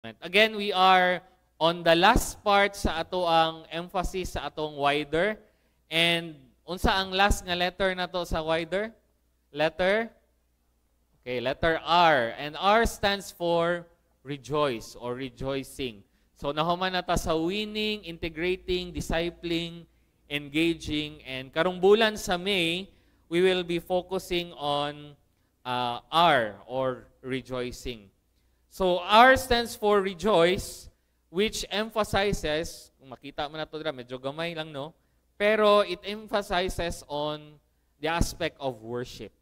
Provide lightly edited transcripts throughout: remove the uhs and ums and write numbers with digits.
Again, we are on the last part sa ato ang emphasis sa atong wider. And unsa ang last nga letter na to sa wider? Letter? Okay, letter R. And R stands for rejoice or rejoicing. So nahuman na ta sa winning, integrating, discipling, engaging. And karong bulan sa May, we will be focusing on R or rejoicing. So, R stands for rejoice, which emphasizes, kung makita mo na ito, medyo gamay lang, no? Pero it emphasizes on the aspect of worship.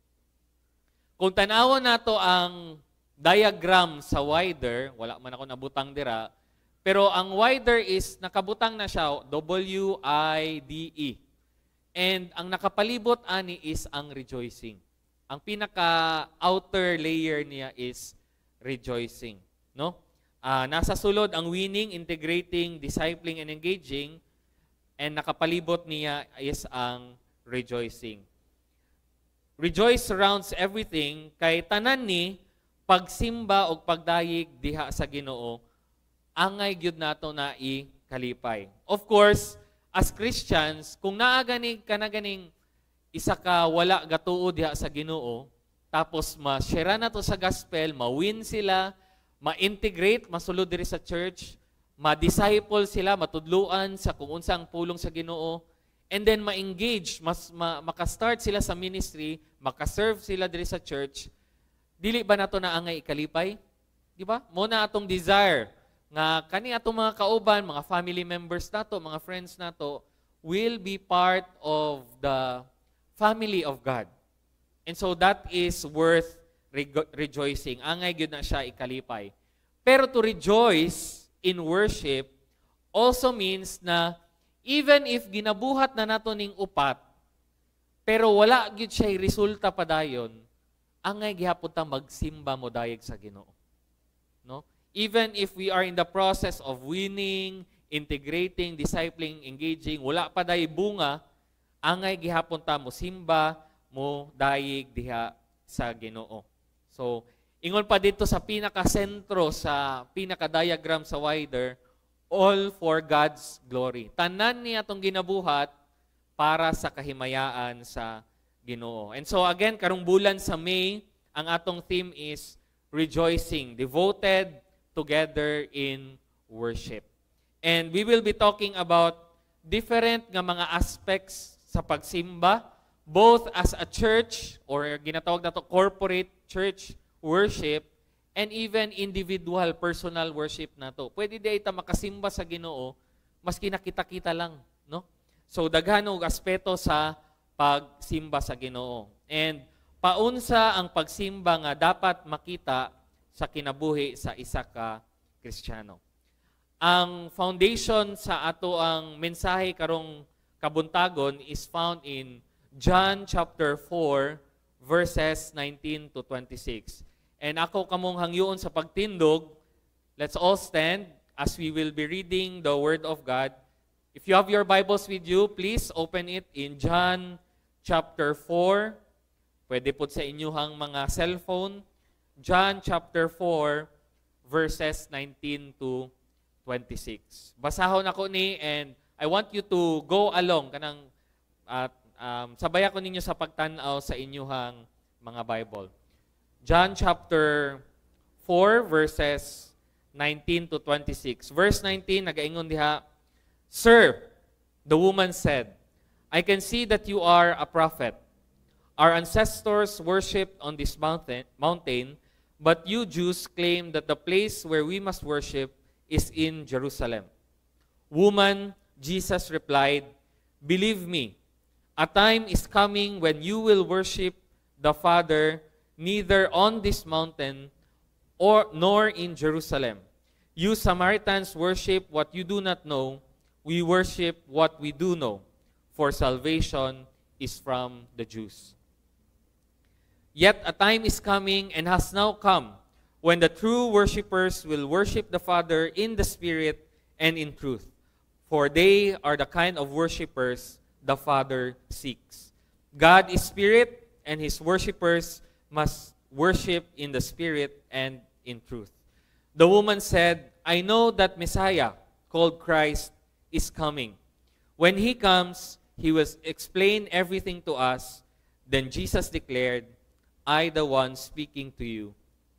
Kung tanawon nato ang diagram sa wider, wala man ako nabutang dira, pero ang wider is, nakabutang na siya, W-I-D-E. And ang nakapalibot ani is ang rejoicing. Ang pinaka-outer layer niya is rejoicing, no? Nasa sulod ang winning, integrating, discipling, and engaging, and nakapalibot niya is ang rejoicing. Rejoice surrounds everything, kay tanan ni pagsimba o pagdayig diha sa Ginoo, angay gyud nato na ikalipay. Of course, as Christians, kung naa gani kanaganing isa ka wala gatuo diha sa Ginoo, tapos ma-share na to sa gospel, ma-win sila, ma-integrate, masulod diri sa church, ma-disciple sila, matudluan sa kung unsa ang pulong sa Ginoo, and then ma-engage, maka-start sila sa ministry, maka-serve sila diri sa church. Dili ba nato na angay ikalipay? Di ba? Muna atong desire nga kani atong mga kauban, mga family members nato, mga friends nato will be part of the family of God. And so that is worth rejoicing. Angay gyud na siya ikalipay. Pero to rejoice in worship also means na even if ginabuhat na nato ning upat, pero wala gyud siya resulta padayon, angay gihapon ta magsimba mo dayeg sa Ginoo. No? Even if we are in the process of winning, integrating, discipling, engaging, wala pa day bunga, angay gihapon ta mo simba, mo dayig diha sa Ginoo. So, ingon pa dito sa pinaka-sentro, sa pinaka-diagram sa wider, all for God's glory. Tanan niya itong ginabuhat para sa kahimayaan sa Ginoo. And so again, karong bulan sa May, ang atong theme is rejoicing, devoted together in worship. And we will be talking about different nga mga aspects sa pagsimba, both as a church or ginatawag na to corporate church worship and even individual personal worship na to. Pwede di ita makasimba sa Ginoo maski nakita-kita lang, no? So daghan og aspeto sa pagsimba sa Ginoo. And paunsa ang pagsimba nga dapat makita sa kinabuhi sa isa ka Kristiyano. Ang foundation sa ato ang mensahe karong kabuntagon is found in John chapter 4, verses 19 to 26. And ako kamong hangyoon sa pagtindog, let's all stand as we will be reading the Word of God. If you have your Bibles with you, please open it in John chapter 4. Pwede po sa inyuhang mga cellphone. John chapter 4, verses 19 to 26. Basahon ako ni, and I want you to go along kanang sabay ako ninyo sa pagtanaw sa inyuhang mga Bible. John chapter 4 verses 19 to 26. Verse 19, nagaingon diha, "Sir," the woman said, "I can see that you are a prophet. Our ancestors worshipped on this mountain, but you Jews claim that the place where we must worship is in Jerusalem." "Woman," Jesus replied, "believe me, a time is coming when you will worship the Father neither on this mountain nor in Jerusalem. You Samaritans worship what you do not know. We worship what we do know, for salvation is from the Jews. Yet a time is coming and has now come when the true worshipers will worship the Father in the Spirit and in truth, for they are the kind of worshipers the Father seeks. God is Spirit, and His worshipers must worship in the Spirit and in truth." The woman said, I know that Messiah, called Christ, is coming. When he comes, he will explain everything to us. Then Jesus declared, I, the one speaking to you,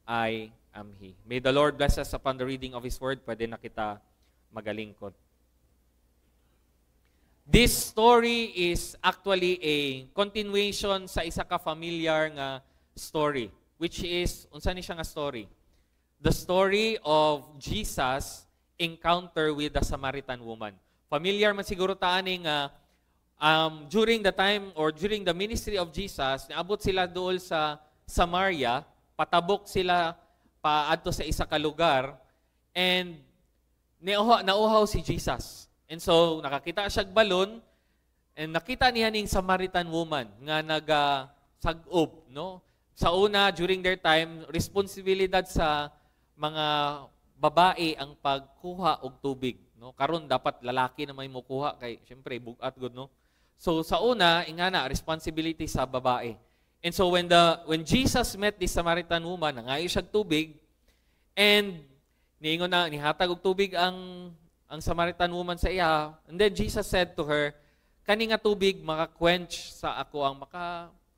I am He. May the Lord bless us upon the reading of His Word. Pwede na kita magalingkod. This story is actually a continuation sa isa ka familiar nga story, which is, unsa ni siya nga story? The story of Jesus' encounter with the Samaritan woman. Familiar man siguro taaning during the time or during the ministry of Jesus, naabot sila dool sa Samaria, patabok sila paadto sa isa ka lugar, and nauhaw si Jesus. And so, nakakita siya balon, and nakita niya ning Samaritan woman nga nag-sag-ob, no? Sa una, during their time, responsibilidad sa mga babae ang pagkuha og tubig, no? Karon dapat lalaki na may mukuha kay syempre bugat gud, no? So sa una, ingana responsibility sa babae. And so when Jesus met the Samaritan woman, nangayo siya tubig, and niingon na nihatag og tubig ang Samaritan woman sa iya. And then Jesus said to her, kani nga tubig maka-quench sa ako ang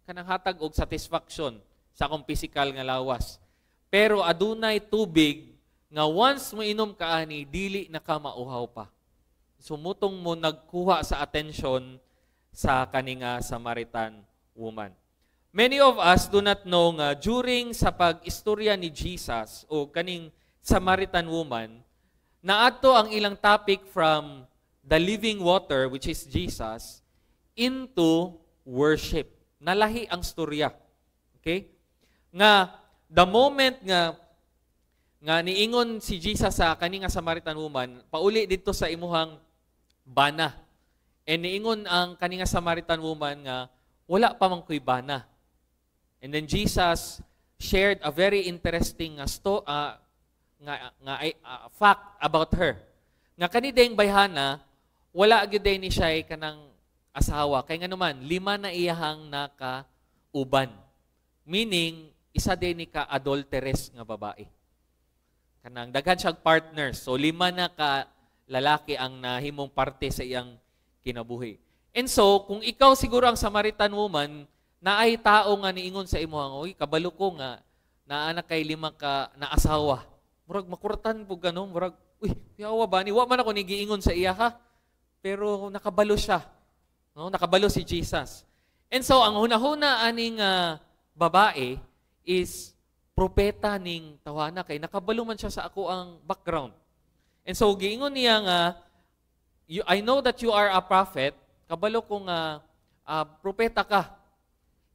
kanang hatag og satisfaction sa akong physical nga lawas. Pero adunay tubig nga once mo inom ka ani dili na ka mauhaw pa. Sumutong mo nagkuha sa attention sa kaninga Samaritan woman. Many of us do not know nga during sa pag-istorya ni Jesus o kaning Samaritan woman, naadto ang ilang topic from the living water, which is Jesus, into worship. Nalahi ang storya. Okay? Nga, the moment nga niingon si Jesus sa kaninga Samaritan woman, pauli dito sa imuhang bana. And niingon ang kaninga Samaritan woman nga, wala pa man ko'y bana. And then Jesus shared a very interesting fact about her. Nga kanideng bayhana, wala gyud ni siya kanang asawa. Kay nga naman, 5 na iyahang nakauban. Meaning, isa din ni ka adulteress nga babae. Kanang daghan siyang partners. So 5 na ka lalaki ang nahimong parte sa iyang kinabuhi. And so, kung ikaw siguro ang Samaritan woman, na ay tao nga niingon sa imuhang, oy, kabalo ko nga, naanak kay 5 ka na asawa. Murag makuratan po gano'n, murag, uy, yawa ba ni? Wa man ako nigiingon sa iya ha. Pero nakabalo siya. No? Nakabalo si Jesus. And so, ang hunahuna aning babae is propeta ning tawana kay nakabalo man siya sa ako ang background. And so, giingon niya nga, I know that you are a prophet, kabalo ko nga propeta ka.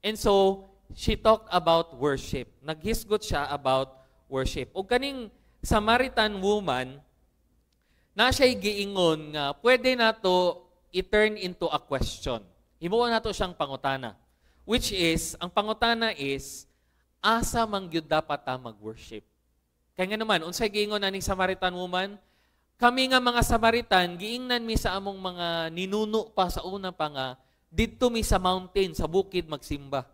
And so, she talked about worship. Naghisgot siya about worship. O kaning Samaritan woman, na siya'y giingon nga, pwede na to i-turn into a question. Himuon na to siyang pangutana. Which is, ang pangutana is, asa man gyud dapat ta mag-worship? Kaya nga naman, unsay giingon na ning Samaritan woman, kami nga mga Samaritan, giingnan mi sa among mga ninuno pa sa una pa nga, didto mi sa mountain, sa bukid magsimba.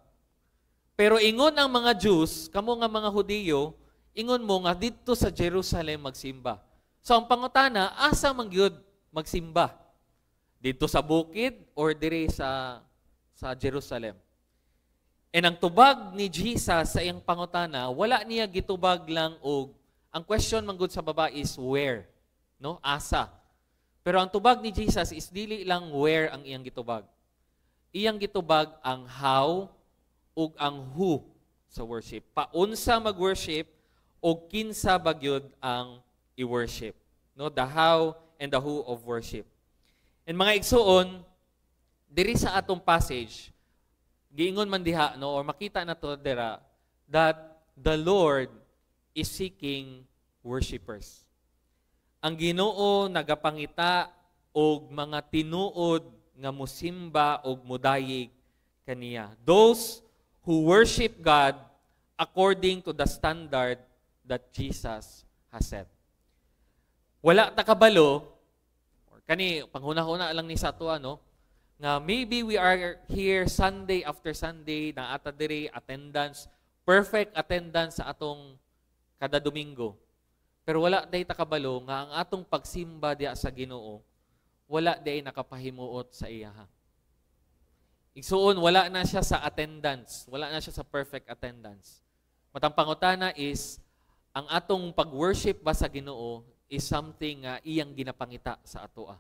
Pero ingon ang mga Jews, kamo nga mga Hudiyo, ingon mo nga didto sa Jerusalem magsimba. So ang pangutana, asa man gyud magsimba? Dito sa bukid or dire sa Jerusalem? And ang tubag ni Jesus sa iyang pangutana, wala niya gitubag lang og ang question man gud sa baba is where, no? Asa. Pero ang tubag ni Jesus is dili lang where ang iyang gitubag. Iyang gitubag ang how ug ang who sa worship. Paunsa mag-worship o kinsa bagyod ang i-worship. No, the how and the who of worship. And mga igsuon, diri sa atong passage, giingon man diha no or makita na to dira that the Lord is seeking worshipers. Ang Ginoo nagapangita og mga tinuod nga musimba og mudayig kaniya. Those who worship God according to the standard that Jesus has set. Wala ta kabalo, or kani panghuna-huna lang ni sa ato ano, nga maybe we are here Sunday after Sunday na ata diri attendance, perfect attendance sa atong kada Domingo. Pero wala day takabalo nga ang atong pagsimba diya sa Ginoo, wala day nakapahimuot sa iyaha. Igsuon, wala na siya sa attendance. Wala na siya sa perfect attendance. Matang pangutana is, ang atong pag-worship ba sa Ginoo is something iyang ginapangita sa atoa.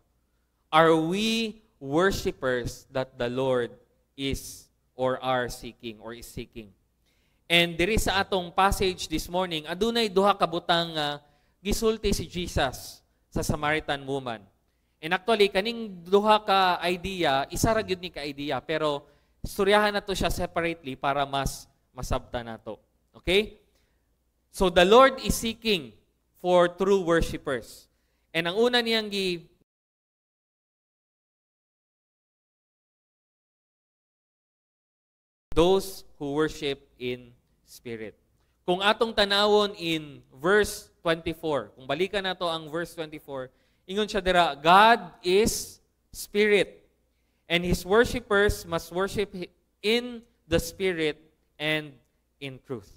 Are we worshipers that the Lord is or are seeking or is seeking? And diri sa atong passage this morning, adunay duha ka butang gisulti si Jesus sa Samaritan woman. And actually, kaning duha ka idea, isa ra gyud ni ka idea, pero istoryahan nato siya separately para mas masabta nato. Okay? So the Lord is seeking for true worshipers. And ang una niyang those who worship in spirit. Kung atong tanawon in verse 24, kung balikan nato ang verse 24, ingon siya dira, God is spirit, and His worshipers must worship in the spirit and in truth.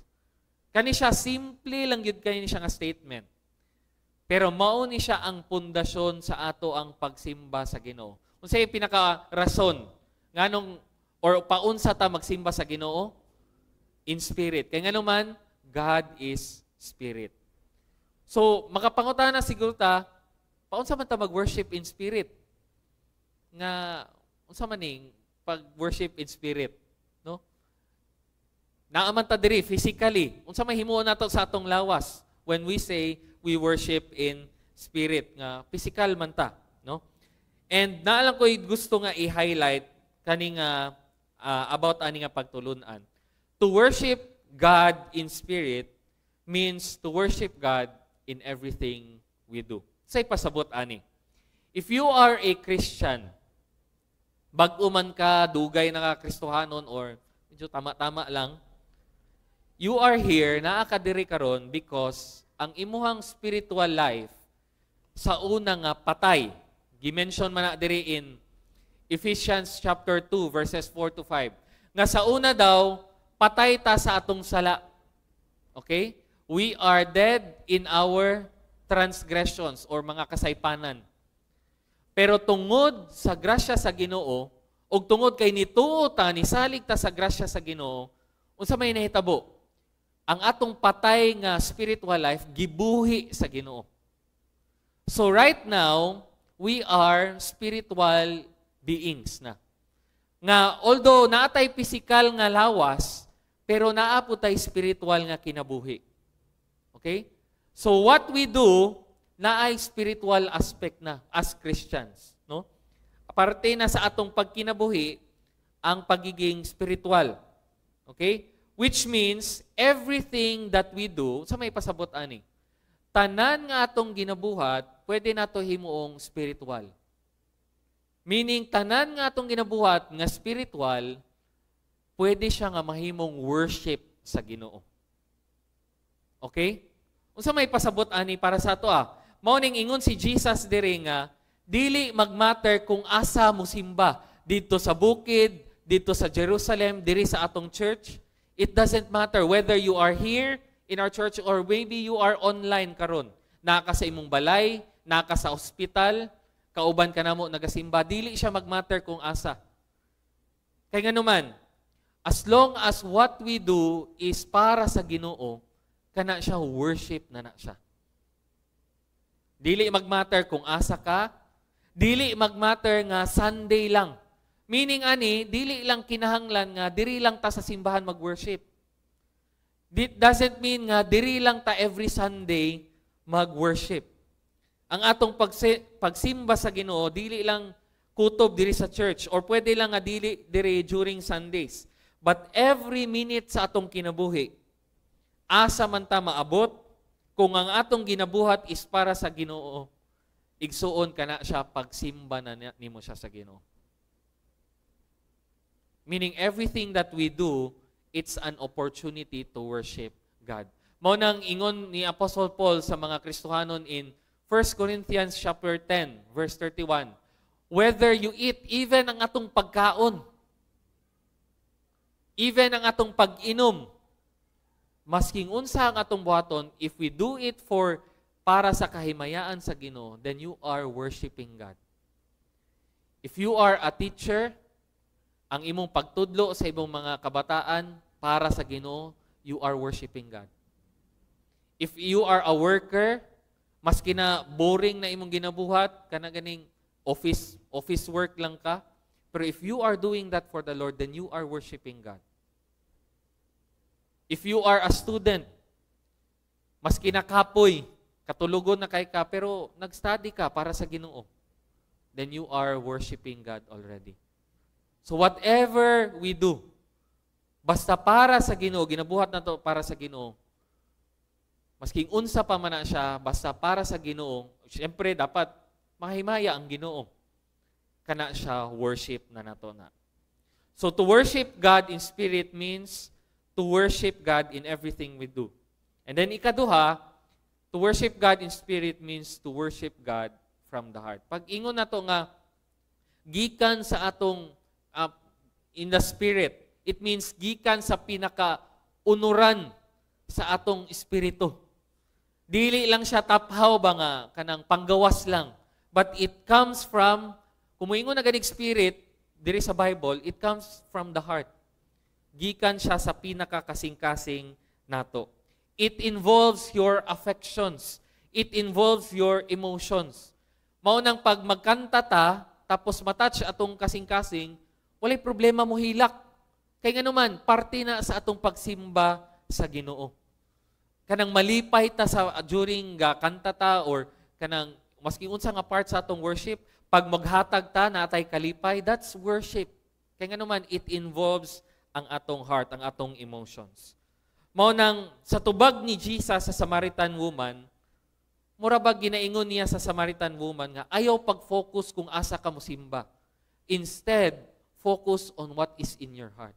Kani siya, simple lang yun kani siya nga statement. Pero mao ni siya ang pundasyon sa ato ang pagsimba sa Ginoo. Unsay pinaka-rason nganong or paunsa ta magsimba sa Ginoo? In spirit. Kaya nga naman, God is spirit. So, makapangutana siguro ta, paunsa man ta mag-worship in spirit? Nga, unsa man ning pag-worship in spirit? No? Naaman ta diri physically. Unsa may himuon nato sa atong lawas when we say we worship in spirit? Nga, physical man ta. No? And naalang ko gusto nga i-highlight kaning about ani nga pagtulunan. To worship God in spirit means to worship God in everything we do. Say pasabot ani. If you are a Christian, bag-o man ka, dugay na ka Kristohanon or medyo tama-tama lang, you are here, naakadiri karon because ang imuhang spiritual life sa una nga patay. Gimension man na diri in Ephesians chapter 2 verses 4 to 5. Nga sa una daw, patay ta sa atong sala. Okay? We are dead in our transgressions or mga kasaypanan. Pero tungod sa grasya sa Ginoo, ug tungod kay nituo ta, nisalig ta sa grasya sa Ginoo, unsa may nahitabo? Ang atong patay nga spiritual life, gibuhi sa Ginoo. So right now, we are spiritual beings na. Nga, although naatay physical nga lawas, pero naapod tay spiritual nga kinabuhi. Okay? So what we do, naay spiritual aspect na as Christians. No? Aparte na sa atong pagkinabuhi, ang pagiging spiritual. Okay? Which means, everything that we do, sa may pasabot ani, tanan nga atong ginabuhat, pwede nato himuong spiritual. Meaning, tanan nga atong ginabuhat nga spiritual, pwede siya nga mahimong worship sa Ginoo. Okay? Unsa may pasabot ani para sa ato Mao ning ingon si Jesus diri nga dili magmatter kung asa mo simba dito sa bukid, dito sa Jerusalem, diri sa atong church. It doesn't matter whether you are here in our church or maybe you are online karon. Naka sa imong balay, naka sa ospital, kauban ka namo nagasimba, dili siya magmatter kung asa. Kay nganuman, as long as what we do is para sa Ginoo, kana siya worship na siya. Dili magmatter kung asa ka, dili magmatter nga Sunday lang. Meaning ani, dili lang kinahanglan nga diri lang ta sa simbahan mag-worship. It doesn't mean nga diri lang ta every Sunday mag-worship. Ang atong pagsimba sa Ginoo dili lang kutob diri sa church or pwede lang nga dili diri during Sundays. But every minute sa atong kinabuhi, asa man ta maabot, kung ang atong ginabuhat is para sa Ginoo, igsuon kana siya pagsimba na nimo siya sa Ginoo. Meaning everything that we do, it's an opportunity to worship God. Mao nang ingon ni Apostle Paul sa mga Kristohanon in 1 Corinthians chapter 10 verse 31. Whether you eat, even ang atong pagkaon, even ang atong pag-inom, masking unsa ang atong buhaton, if we do it for para sa kahimayaan sa Ginoo, then you are worshiping God. If you are a teacher, ang imong pagtudlo sa imong mga kabataan para sa Ginoo, you are worshiping God. If you are a worker, maski na boring na imong ginabuhat, kana ganing office work lang ka, pero if you are doing that for the Lord, then you are worshiping God. If you are a student, maski na kapoy, katulugon na kay ka, pero nag-study ka para sa Ginoo, then you are worshiping God already. So whatever we do, basta para sa Ginoo, ginabuhat na to para sa Ginoo, masking unsa pa man na siya, basta para sa Ginoo, siyempre dapat mahimaya ang Ginoo. Kana siya worship na nato na. So to worship God in spirit means to worship God in everything we do. And then ikaduha, to worship God in spirit means to worship God from the heart. Pag ingon nato nga gikan sa atong in the spirit, it means gikan sa pinaka-unuran sa atong espiritu. Dili lang siya taphaw ba nga, kanang panggawas lang. But it comes from, kung moingon na ganing spirit, diri sa Bible, it comes from the heart. Gikan siya sa pinaka-kasing-kasing nato. It involves your affections. It involves your emotions. Mao nang pag magkanta ta, tapos matouch atong kasing-kasing, walay problema mo hilak. Kaya nga naman, parte na sa atong pagsimba sa Ginoo. Kanang malipay ta sa during kanta ta or kanang maski unsa nga part sa atong worship, pag maghatag ta na atay kalipay, that's worship. Kaya nga naman, it involves ang atong heart, ang atong emotions. Mao nang sa tubag ni Jesus sa Samaritan woman, mura ba ginaingon niya sa Samaritan woman nga ayaw pag-focus kung asa ka mosimba. Instead, focus on what is in your heart.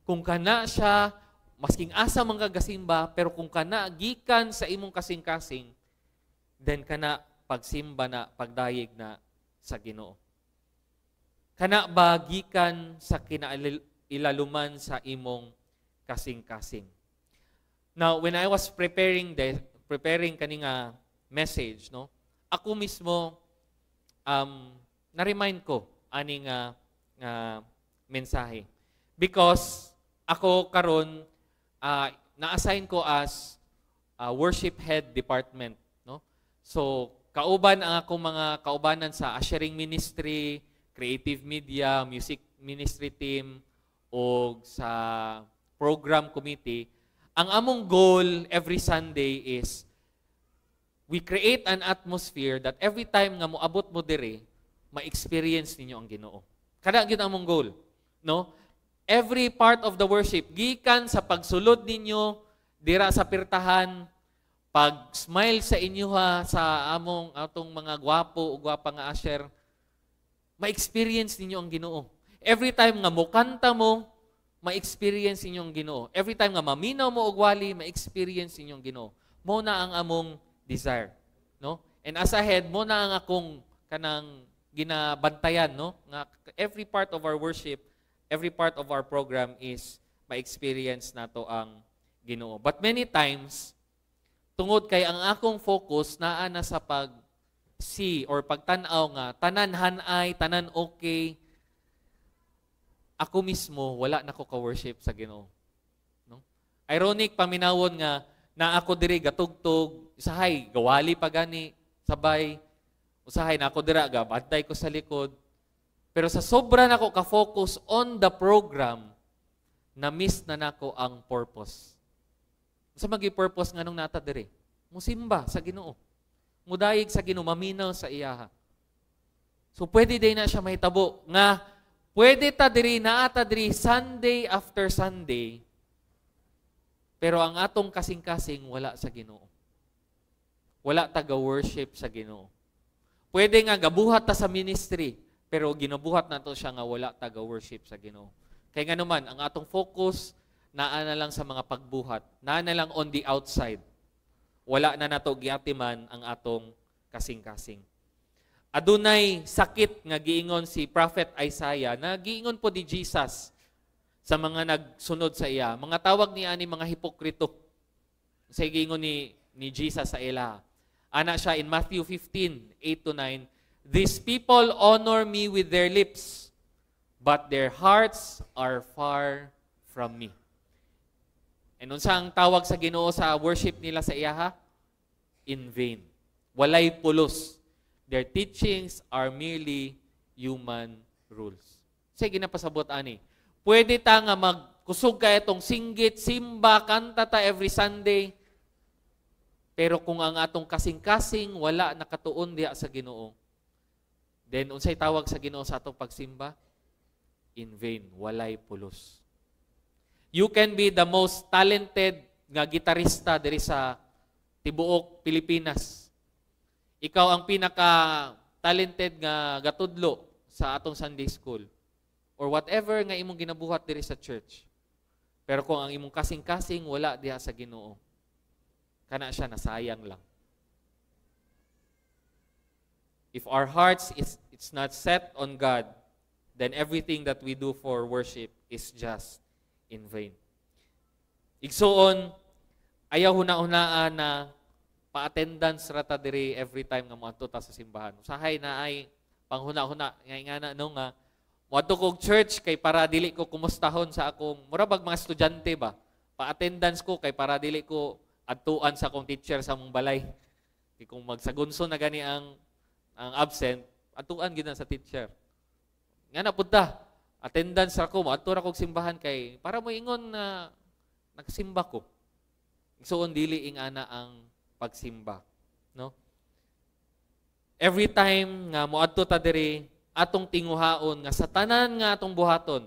Kung kana siya, masking asa man kagasimba, pero kung kana gikan sa imong kasing-kasing, then kana pagsimba na, pagdayeg na sa Ginoo. Kana ba gikan sa kinailaluman sa imong kasing-kasing. Now, when I was preparing kaninga message, no, ako mismo na-remind ko aning mensahe. Because ako karon na-assign ko as worship head department, no? So, kauban ang akong mga kaubanan sa ushering ministry, creative media, music ministry team, o sa program committee. Ang among goal every Sunday is we create an atmosphere that every time nga moabot mo dire, ma-experience ninyo ang Ginoo. Kada gyud among goal, no? Every part of the worship, gikan sa pagsulod ninyo dira sa pirtahan, pag-smile sa inyo ha, sa atong mga gwapo o gwapa nga usher, ma-experience ninyo ang Ginoo. Every time nga mukanta mo, ma-experience ninyo ang Ginoo. Every time nga maminaw mo og wali, ma-experience ninyo ang Ginoo. Mo na ang among desire, no? And as ahead, mo na ang akong kanang ginabantayan, no? Nga every part of our worship, every part of our program is ma-experience nato ang Ginoo. But many times, tungod kay ang akong focus naa na sa pag-see or pagtanaw nga, tanan hanay, tanan okay, ako mismo, wala na ko ka-worship sa Ginoo. No? Ironic, paminawon nga, na ako diri gatugtog, usahay, gawali pa gani, sabay, usahay na ako dira, gabantay ko sa likod. Pero sa sobra na ko ka-focus on the program, na-miss na nako ang purpose. Sa magi-purpose nga nung nata diri? Musimba sa Ginoo. Mudayeg sa Ginoo, maminaw sa iyaha. So pwede din na siya mahitabo nga pwede ta diri naata diri Sunday after Sunday, pero ang atong kasing-kasing wala sa Ginoo. Wala taga-worship sa Ginoo. Pwede nga gabuhat ta sa ministry, pero ginabuhat nato siya nga wala taga-worship sa Ginoo. Kaya nga naman, ang atong focus naa na lang sa mga pagbuhat, naa na lang on the outside. Wala na nato giatiman ang atong kasing-kasing. Adunay sakit nga giingon si Prophet Isaiah na giingon po ni Jesus sa mga nagsunod sa iya. Mga tawag niya ni mga hipokrito. Sa giingon ni Jesus sa ila. Ana siya in Matthew 15:8-9, "These people honor me with their lips, but their hearts are far from me." And unsa ang tawag sa Ginoo sa worship nila sa iyaha? In vain. Walay pulos. Their teachings are merely human rules. Sige na pasabot ani. Pwede ta nga magkusog ka itong singgit, simba, kanta ta every Sunday. Pero kung ang atong kasing-kasing wala nakatuon diha sa Ginoo, then unsay tawag sa Ginoo sa atong pagsimba? In vain, walay pulos. You can be the most talented nga gitarista diri sa tibuok Pilipinas. Ikaw ang pinaka-talented nga gatudlo sa atong Sunday school or whatever nga imong ginabuhat diri sa church. Pero kung ang imong kasing-kasing wala diha sa Ginoo, kana siya nasayang lang. If our hearts it's not set on God, then everything that we do for worship is just in vain. Igsuon, ayaw huna-hunaan na pa-attendance rata diri every time nga moadto ta sa simbahan. Usahay na ay panghuna-huna nga na no nga moadto kog church kay para dili ko kumustahon sa akong murabag mga estudyante ba. Pa-attendance ko kay para dili ko adtuan sa akong teacher sa mong balay. Kay kung magsagunso na gani ang absent, adtuan gid na sa teacher. Nga na punta, attendance ra ko, moadto ra kog simbahan kay para mo ingon na nagsimba ko. Igsuon dili ing ana ang pagsimba, no? Every time nga moadto ta diri, atong tinguhaon nga sa tanan nga atong buhaton,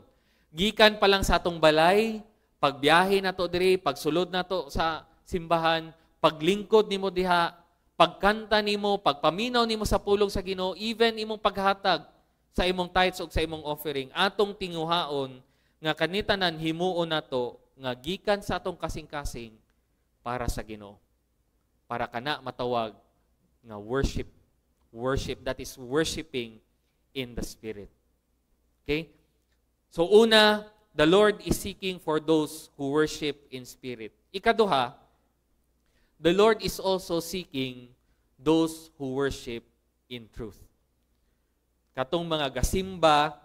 gikan pa lang sa atong balay, pagbiyahe nato diri, pagsulod nato sa simbahan, paglingkod nimo diha, pagkanta nimo, pagpaminaw nimo sa pulong sa Ginoo, even imong paghatag sa imong tithes o sa imong offering, atong tinguhaon nga kanitanan himuon nato nga gikan sa atong kasing-kasing para sa Ginoo. Para kana matawag nga worship. Worship, that is worshiping in the Spirit. Okay? So una, the Lord is seeking for those who worship in spirit. Ikaduha, the Lord is also seeking those who worship in truth. Katong mga gasimba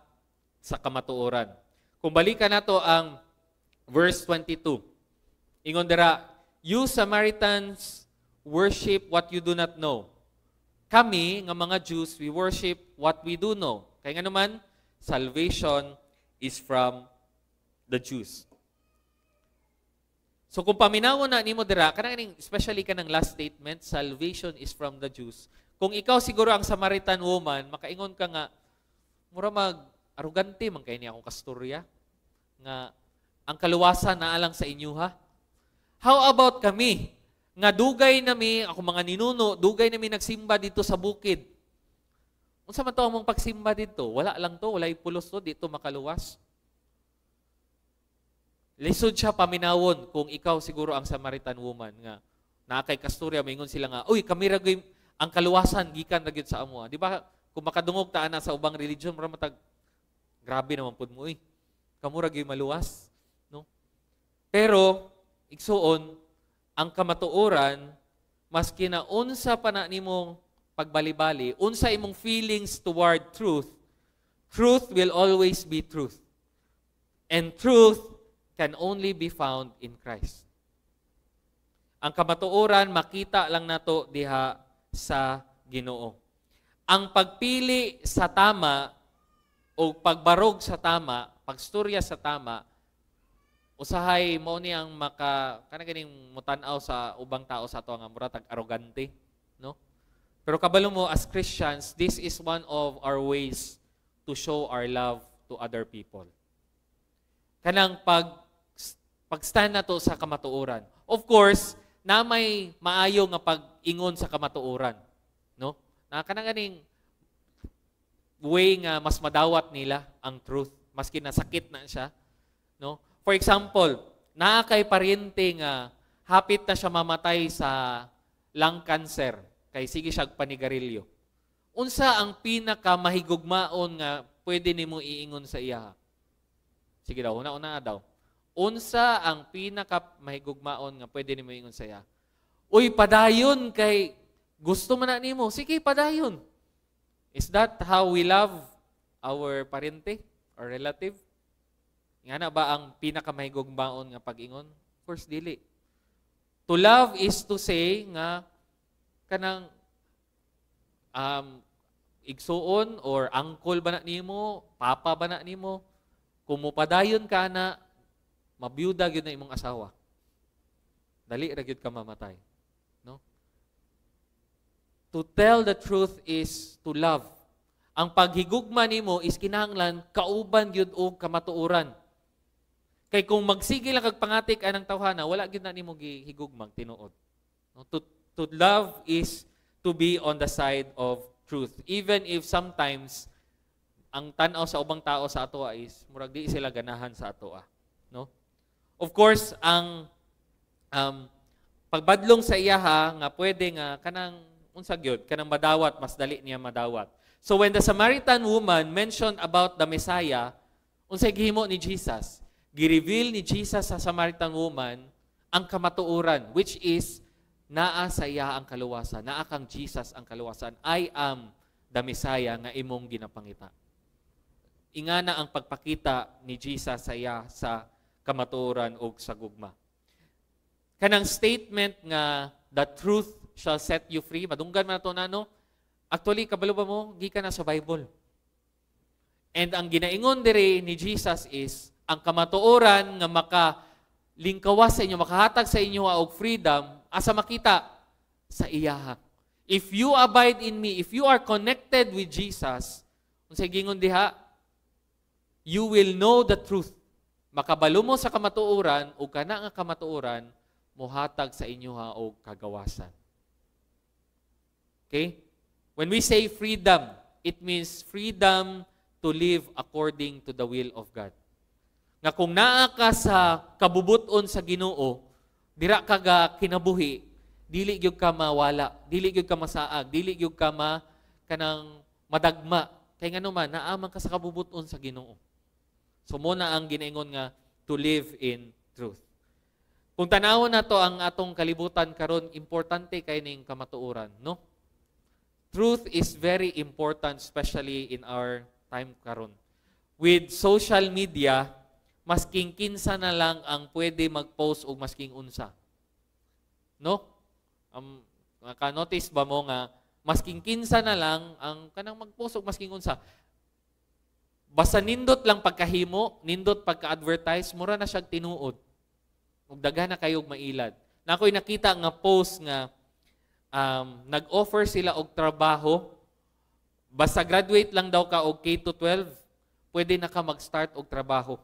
sa kamatuoran. Kung balikan nato ang verse 22. Ingon dira, "You Samaritans worship what you do not know. Kami, nga mga Jews, we worship what we do know." Kaya nga naman, salvation is from the Jews. So kung paminawon na nimo dira, kanang especially kanang last statement, salvation is from the Jews. Kung ikaw siguro ang Samaritan woman, makaingon ka nga, mura mag-arugante man kay niya akong kasturya, nga ang kaluwasan na alang sa inyo ha. How about kami? Nga dugay nami, ako mga ninuno, dugay nami nagsimba dito sa bukid. Unsa man to among pagsimba dito? Wala lang to, walay pulos to, dito makaluwas. Lisod siya paminawon kung ikaw siguro ang Samaritan woman nga na kay kasturya maingon sila nga, "Uy, kami ra gyud ang kaluwasan gikan ra gyud sa amo." Di ba? Kung makadungog ta ana sa ubang religion, mura matag grabe naman pud mo, uy. Kamo ra gyud maluwas, no? Pero igsuon ang kamatuoran maski na unsa pa na nimong pagbali-bali, unsa imong feelings toward truth, truth will always be truth. And truth can only be found in Christ. Ang kamatuoran, makita lang nato diha sa Ginoo. Ang pagpili sa tama o pagbarog sa tama, pagstorya sa tama, usahay mo ni ang kanang mutan-aw sa ubang tao sa ato nga muratag arrogante, no? Pero kabalo mo as Christians, this is one of our ways to show our love to other people. Kanang pagstand nato sa kamatuoran. Of course, na may maayo nga pag-ingon sa kamatuoran, no? Na kanang ganing way nga mas madawat nila ang truth maski nasakit na siya, no? For example, naa kay paryente nga hapit na siya mamatay sa lung cancer kay sige siya panigarilyo. Unsa ang pinaka mahigugmaon nga pwede nimo iingon sa iya? Sige daw, una daw. Unsa ang pinaka mahigugmaon nga pwede nimo ingon sa iya? Uy, padayon kay gusto man na nimo. Sige, padayon. Is that how we love our parente or relative? Nga na ba ang pinakamahigong baon nga pag-ingon? Of course, dili. To love is to say nga kanang igsuon or uncle ba na nimo, papa ba na nimo, kung mupadayon ka na, mabiyuda gyud na imong asawa. Dali ra gyud ka mamatay. No? To tell the truth is to love. Ang paghigugma nimo is kinahanglan kauban gyud og kamatuoran. Kay kung magsige lang kag pangatik anang tawhana, wala gyud na nimo gihigugmang tinuod. No? To love is to be on the side of truth. Even if sometimes ang tan-aw sa ubang tao sa atoa is murag di sila ganahan sa atoa, no? Of course, ang pagbadlong sa iyaha nga pwede nga kanang unsa gyud kanang madawat, mas dali niya madawat. So when the Samaritan woman mentioned about the Messiah, unsay gihimo ni Jesus? Gi-reveal ni Jesus sa Samaritan woman ang kamatuoran, which is naa sa iya ang kaluwasan, naa kang Jesus ang kaluwasan. I am the Messiah nga imong ginapangita. Ingana ang pagpakita ni Jesus sa iya sa kamatuoran o sa gugma. Kanang statement nga, the truth shall set you free, madunggan man ito na, no? Actually, kabalo ba mo, gikan na sa Bible. And ang ginaingon diri ni Jesus is, ang kamatuoran nga makalingkawas sa inyo, makahatag sa inyo og freedom, asa makita sa iyaha. If you abide in me, if you are connected with Jesus, unsay gingon diha, you will know the truth. Makabalo mo sa kamatuoran o kana nga kamatuoran, muhatag sa inyo ha og kagawasan. Okay? When we say freedom, it means freedom to live according to the will of God. Nga kung naa ka sa kabubuton sa Ginoo, dira ka ga kinabuhi, dili gyud ka mawala, dili gyud ka masaag, dili gyud ka kanang madagma. Kay ngano man naaman ka sa kabubuton sa Ginoo. So muna ang ginaingon nga to live in truth. Kung tanawon nato ang atong kalibutan karon, importante kay ning kamatuoran, no? Truth is very important, especially in our time karon. With social media, masking kinsa na lang ang pwede mag-post o masking unsa. No? Ka-notice ba mo nga masking kinsa na lang ang kanang mag-post o masking unsa? Basta nindot lang pagkahimo, nindot pagka-advertise, mura na siya tinuod. Ug daghan na kayo mailad. Na ako'y nakita nga post nga nag-offer sila og trabaho. Basta graduate lang daw ka og K-12, pwede na ka mag-start og trabaho.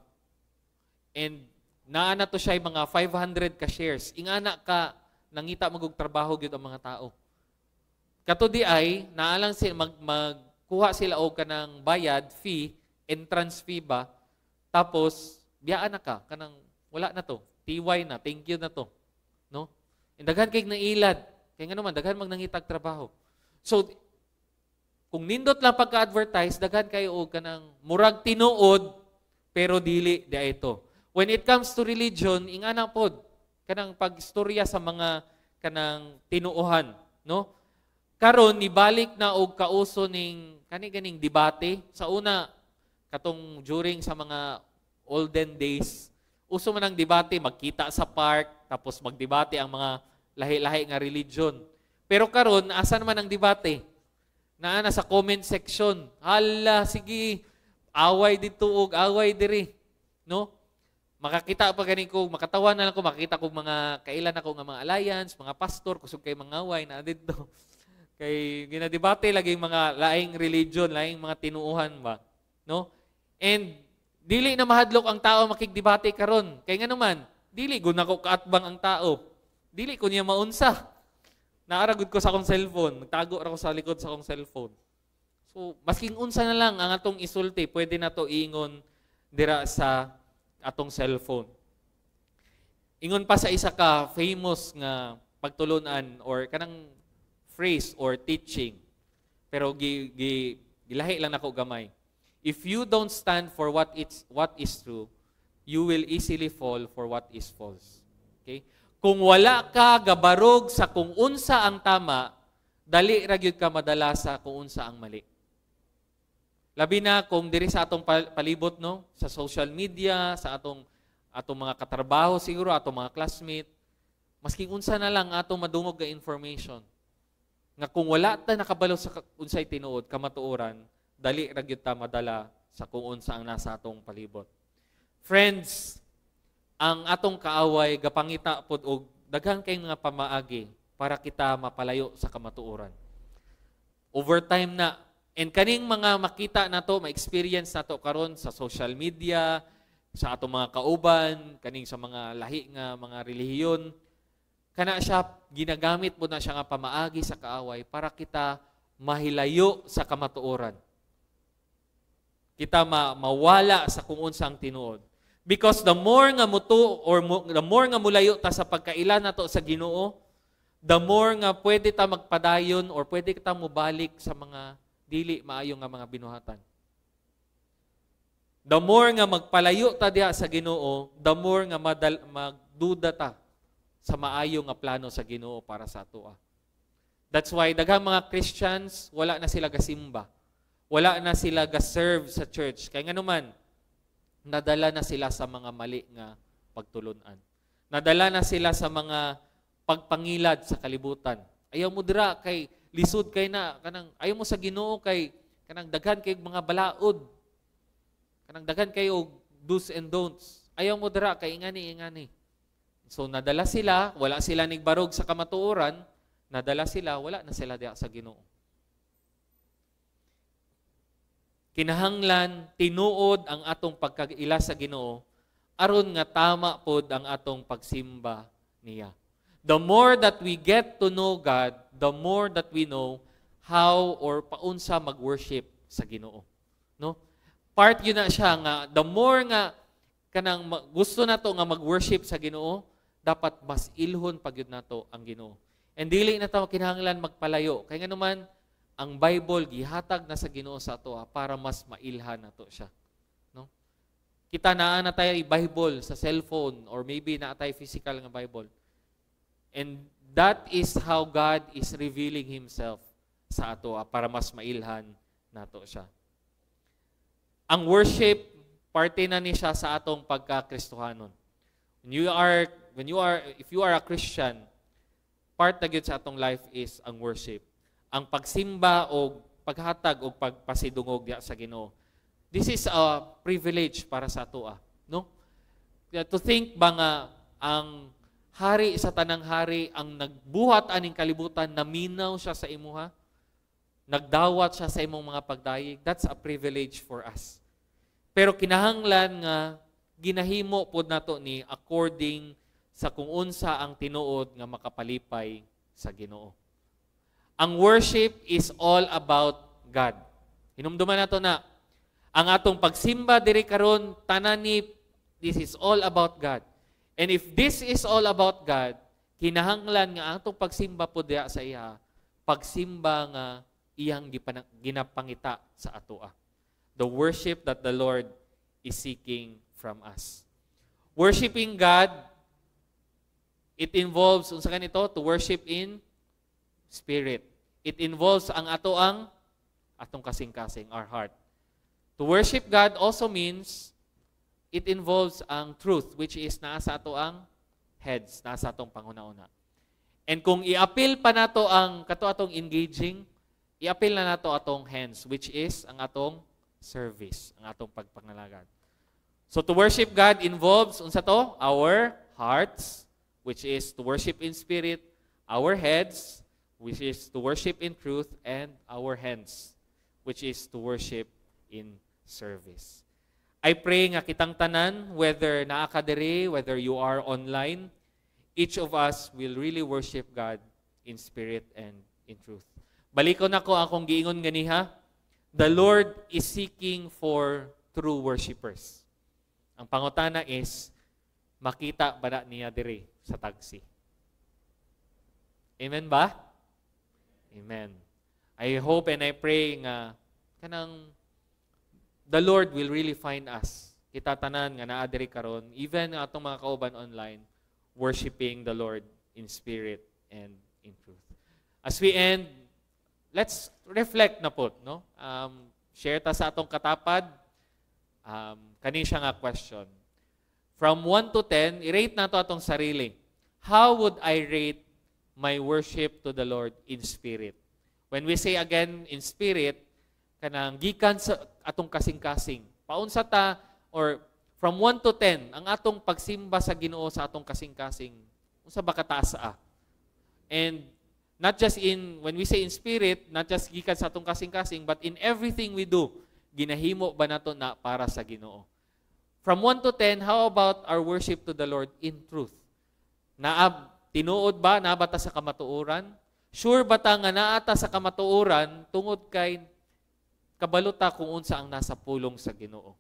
And naana to siya mga 500 ka shares. Ingana ka nangita magog trabaho gyud ang mga tao. Kato di ay naalang sila magkuha sila og kanang bayad fee, entrance fee ba? Tapos biyaan na ka kanang wala na to. TY na, thank you na to. No? And daghan kay nailad. Kay nga naman daghan magnangitag trabaho. So kung nindot lang pagka-advertise, daghan kayo og kanang murag tinuod pero dili di ito. When it comes to religion, ingana pod kanang pagistorya sa mga kanang tinuohan, no? Karon nibalik na og kauso ning kani-ganing debate. Sa una katong during sa mga olden days, uso man ang debate, magkita sa park, tapos magdebate ang mga lahi-lahi nga religion. Pero karon asa naman ang debate? Naa na sa comment section. Hala, sige, away dito og away diri, no? Makakita pa gani ko, makatawa na lang ko, makakita ko mga kailan ako nga mga alliance, mga pastor, kusog kay mga away na dito. Kay ginadebate lagi mga laing religion, laing mga tinuuhan ba, no? And dili na mahadlok ang tao makigdebate karon. Kay nga naman, dili gud nako kaatbang ang tao. Dili ko niya maunsa. Naaragod ko sa akong cellphone, nagtago ra ko sa likod sa akong cellphone. So, masking unsa na lang ang atong isulti, pwede na to iingon dira sa atong cellphone. Ingon pa sa isa ka famous nga pagtulunan or kanang phrase or teaching. Pero gilahi lang nako gamay. If you don't stand for what is true, you will easily fall for what is false. Okay? Kung wala ka gabarog sa kung unsa ang tama, dali ra gyud ka madala sa kung unsa ang mali. Labi na kung diri sa atong palibot, no, sa social media, sa atong mga katrabaho siguro, atong mga classmate, maski unsa na lang atong madungog nga information. Nga kung wala ta nakabalo sa unsay tinuod kamatuoran, dali ra gyud ta madala sa kung unsa ang nasa atong palibot. Friends, ang atong kaaway gapangita pod og daghang kay mga pamaagi para kita mapalayo sa kamatuoran. Overtime na, and kaning mga makita nato, ma-experience nato karon sa social media, sa atong mga kauban, kaning sa mga lahi nga mga relihiyon, kana siya ginagamit mo na siya nga pamaagi sa kaaway para kita mahilayo sa kamatuoran. Kita mawala sa kung unsang tinuod. Because the more nga muto or the more nga mulayo ta sa pagkaila nato sa Ginoo, the more nga pwede ta magpadayon or pwede ta mubalik sa mga dili maayo nga mga binuhatan. The more nga magpalayo ta diha sa Ginoo, the more nga magduda ta sa maayo nga plano sa Ginoo para sa atoa. That's why daghang mga Christians wala na sila gasimba. Wala na sila ga-serve sa church. Kaya nga naman, nadala na sila sa mga mali nga pagtulunan. Nadala na sila sa mga pagpangilad sa kalibutan. Ayaw mo dira kay lisod kay na kanang ayaw mo sa Ginoo kay kanang daghan kay mga balaod. Kanang daghan kay og do's and don'ts. Ayaw mo dira kay ingani. So nadala sila, wala sila nigbarog sa kamatuoran, nadala sila, wala na sila diha sa Ginoo. Kinahanglan tinuod ang atong pagkaila sa Ginoo aron nga tama pod ang atong pagsimba niya. The more that we get to know God, the more that we know how or paunsa mag-worship sa Ginoo. No? Part yun na siya nga the more nga kanang gusto nato nga mag-worship sa Ginoo, dapat mas ilhon pag yun nato ang Ginoo. And dili na ta kinahanglan magpalayo. Kaya nga naman ang Bible gihatag na sa Ginoo sa ato para mas mailhan nato siya. No? Kita naa na tayo Bible sa cellphone or maybe naa tayo physical nga Bible. And that is how God is revealing Himself sa ato para mas mailhan nato siya. Ang worship, parte na ni siya sa atong pagka-Kristohanon. If you are a Christian, part na gyud sa atong life is ang worship. Ang pagsimba o paghatag o pagpasidungog diha sa Ginoo. This is a privilege para sa atoa, no? To think ba nga ang hari sa tanang hari ang nagbuhat aning kalibutan, naminaw siya sa imuha, nagdawat siya sa imong mga pagdayeg, that's a privilege for us. Pero kinahanglan nga ginahimo pod nato ni according sa kung unsa ang tinuod nga makapalipay sa Ginoo. Ang worship is all about God. Hinumduman nato na ang atong pagsimba diri karon tanan ni this is all about God. And if this is all about God, kinahanglan nga atong pagsimba po diha sa iya, pagsimba nga iyang ginapangita sa atoa. The worship that the Lord is seeking from us. Worshiping God, it involves unsa kanito to worship in spirit. It involves ang atong kasing-kasing, our heart. To worship God also means it involves ang truth, which is nasa ato ang heads, nasa atong panguna-una. And kung i-appeal pa nato ang kato atong engaging, i-appeal na nato atong hands, which is ang atong service, ang atong pagpangalagad. So to worship God involves unsa to? Our hearts, which is to worship in spirit, our heads, which is to worship in truth, and our hands, which is to worship in service. I pray nga kitang tanan, whether naa ka diri, whether you are online, each of us will really worship God in spirit and in truth. Balikon ako akong giingon ganiha, the Lord is seeking for true worshipers. Ang pangutana is, makita ba na niya diri sa tagsi? Amen ba? Amen. I hope and I pray nga kanang the Lord will really find us. Kita tanan nga naa diri karon, even nga atong mga kauban online, worshiping the Lord in spirit and in truth. As we end, let's reflect na po, no? Share ta sa atong katapad. Kani siya nga question. From 1 to 10, i-rate nato atong sarili. How would I rate my worship to the Lord in spirit? When we say again in spirit, kanang gikan sa atong kasing-kasing. Paunsa ta, or from 1 to 10, ang atong pagsimba sa Ginoo sa atong kasing-kasing, unsa ba kataas sa? And not just when we say in spirit, not just gikan sa atong kasing-kasing, but in everything we do, ginahimo ba nato na para sa Ginoo? From 1 to 10, how about our worship to the Lord in truth? Tinuod ba? Nabata sa kamatuoran? Sure ba ta nga naata sa kamatuoran tungod kay kabaluta kung unsa ang nasa pulong sa Ginoo?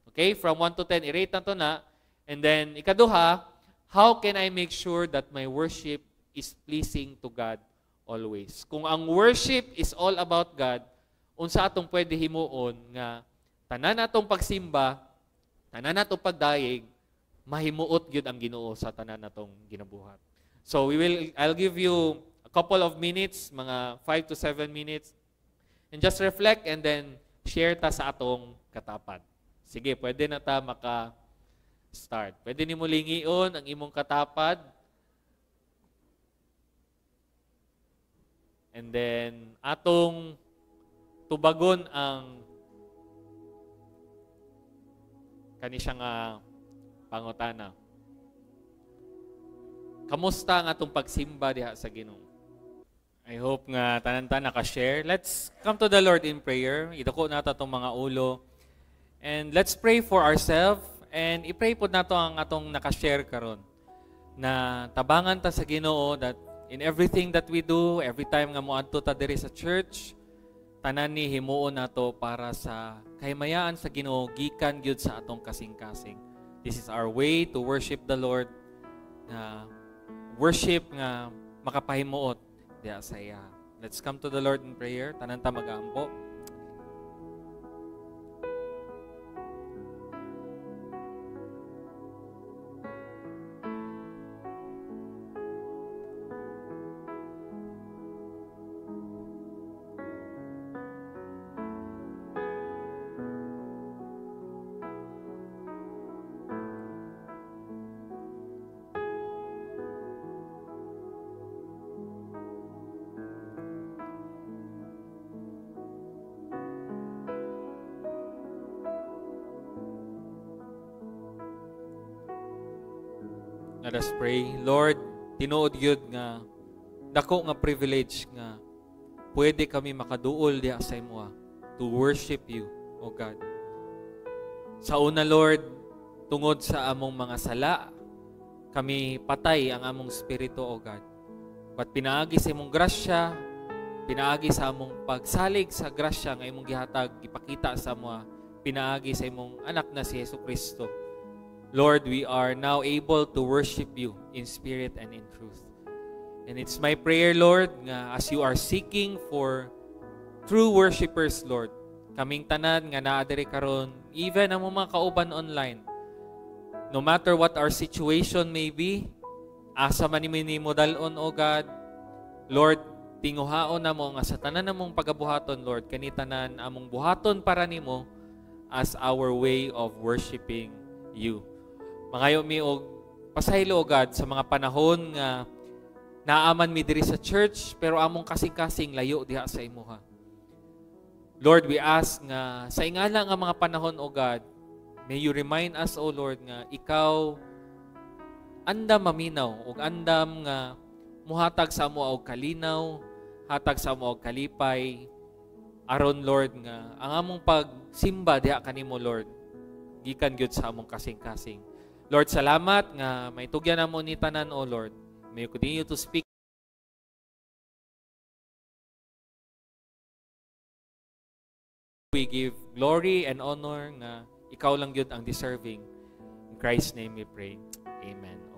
Okay? From 1 to 10, i-rate nato na. And then, ikaduha, how can I make sure that my worship is pleasing to God always? Kung ang worship is all about God, unsa atong pwede himuon nga tanan natong pagsimba, tanan natong pagdayeg, mahimuot gyud ang Ginoo sa tanan natong ginabuhat. So I'll give you a couple of minutes, mga 5 to 7 minutes, and just reflect and then share ta sa atong katapad. Sige, pwede na ta maka-start. Pwede nimo lingion ang imong katapad. And then atong tubagon ang kani siya nga pangutana. Kamusta ang atong pagsimba diha sa Ginoo? I hope nga tanan-tanan naka-share. Let's come to the Lord in prayer. Idako nato atong mga ulo. And let's pray for ourselves. And i-pray po nato ang atong naka-share karon. Na tabangan ta sa Ginoo that in everything that we do, every time nga moadto ta diri sa church, tanan ni himuon nato para sa kahimayaan sa Ginoo gikan gyud sa atong kasing-kasing. This is our way to worship the Lord. Worship nga makapahimuot diya sa iya. Let's come to the Lord in prayer. Tanan ta mag-aampo. Let us pray. Lord, tinuod yun nga dako nga privilege nga pwede kami makaduol diha sa imo to worship you, O God. Sa una, Lord, tungod sa among mga sala, kami patay ang among spirito, O God. But pinaagi sa imong grasya, pinaagi sa among pagsalig sa grasya nga imong gihatag, ipakita sa amo, pinaagi sa imong anak na si Jesucristo. Lord, we are now able to worship you in spirit and in truth. And it's my prayer, Lord, nga as you are seeking for true worshipers, Lord, kaming tanan nga naadiri karon, even ang mga kauban online, no matter what our situation may be, asa man nimo dalon, O God, Lord, tinguhaon na mo nga sa tanan namong pagabuhaton, Lord, kani tanan among buhaton para nimo as our way of worshiping you. Mangayo mi og pasaylo, O God, sa mga panahon nga naaman mi diri sa church pero among kasing-kasing layo diha sa imuha. Lord, we ask nga sa ingala nga mga panahon, O God, may you remind us, O Lord, nga ikaw andam maminaw ug andam nga muhatag sa amo og kalinaw, hatag sa amo og kalipay aron, Lord, nga ang among pagsimba diha kanimo, Lord, gikan gyud sa among kasing-kasing. Lord, salamat nga may tugyan namo ni tanan, O Lord. May you continue to speak. We give glory and honor nga ikaw lang gyud ang deserving. In Christ's name we pray. Amen.